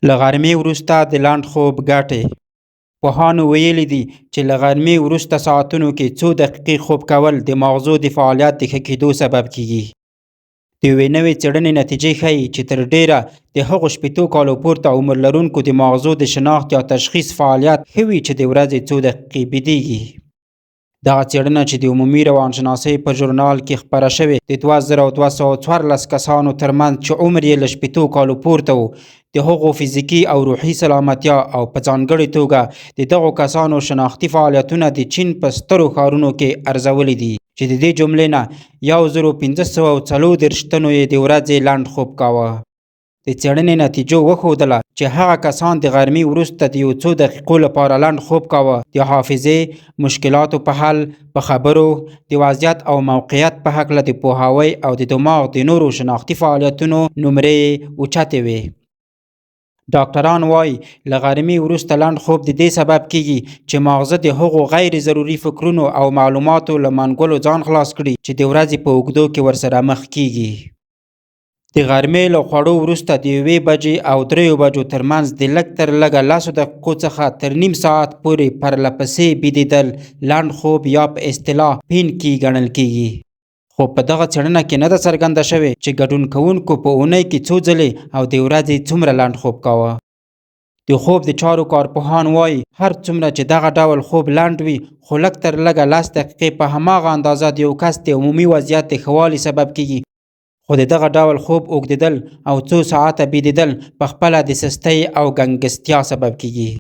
له غرمې وروسته د لنډ خوب ګټې. پوهانو ویلي دي چې له غرمې وروسته ساعتونو کې څو دقیقې خوب کول د مغزو د فعالیت د ښه کېدو سبب کیږي. د یوې نوې څېړنې نتیجې ښیي چې تر ډېره د هغو 80 کالو پورته عمر لرونکو د مغزو د شناخت یا تشخیص فعالیت ښه وي چې د ورځې څو دقیقې بیدېږي. دغه څېړنه چې د عمومي روانشناسۍ په ژورنال کې خپره شوې د 2214 کسانو ترمنځ چې عمر یې له 80 کالو پورته و، د هغو فزیکي او روحي سلامتیا او په ځانګړې توګه د دغو کسانو شناختي فعالیتونه د چین په سترو ښارونو کې ارزولي دي چې د دې جملې نه 1540 تنو یې د ورځې لنډ خوب کاوه. د څېړنې نتیجو وښودله چې هغه کسان د غرمې وروسته د یو څو دقیقو لپاره لنډ خوب کاوه د حافظې، مشکلاتو په حل، په خبرو، د وضعیت او موقعیت په هکله د پوهاوي او د دماغ د نورو شناختي فعالیتونو نمرې اوچتې وې. ډاکټران وایي له غرمې وروسته لنډ خوب د دې سبب کیږي چې ماغزه د هغو غیر ضروري فکرونو او معلوماتو له منګولو ځان خلاص کړي چې د ورځې په اوږدو کې ورسره مخ کیږي. د غرمې له خوړو وروسته د 1 بجې او 3 بجو ترمنځ د لږ تر لږه 10 دقیقو څخه تر نیم ساعت پورې پرله پسې بیدېدل لنډ خوب یا په اصطلاح پینکی ګڼل کیږي. خو په دغه څېړنه کې نه ده څرګنده شوې چې ګډون کوونکو په اونۍ کې څو ځلې او د ورځې څومره لنډ خوب کاوه. د خوب د چارو کارپوهان وایي هر څومره چې دغه ډول خوب لنډ وي خو لږ تر لږه 10 دقیقې په هماغه اندازه د یو کس د عمومي وضعیت د ښه والي سبب کیږي. خو د دغه ډول خوب اوږدېدل او څو ساعته بیدېدل په خپله د سستۍ او ګنګستیا سبب کیږي.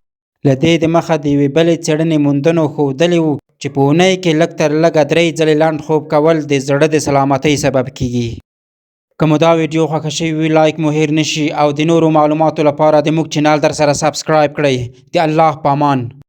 له دې د مخه د یوې بلې څېړنې موندنو ښودلي وو چې په اونۍ کې لږ تر لږه 3 ځلې لنډ خوب کول د زړه د سلامتۍ سبب کیږي. که مو دا ویډیو خوښه شوې وي لایک مو هیر نشي او د نورو معلوماتو لپاره د موږ چینل در سره سبسکرایب کړئ. د الله په امان.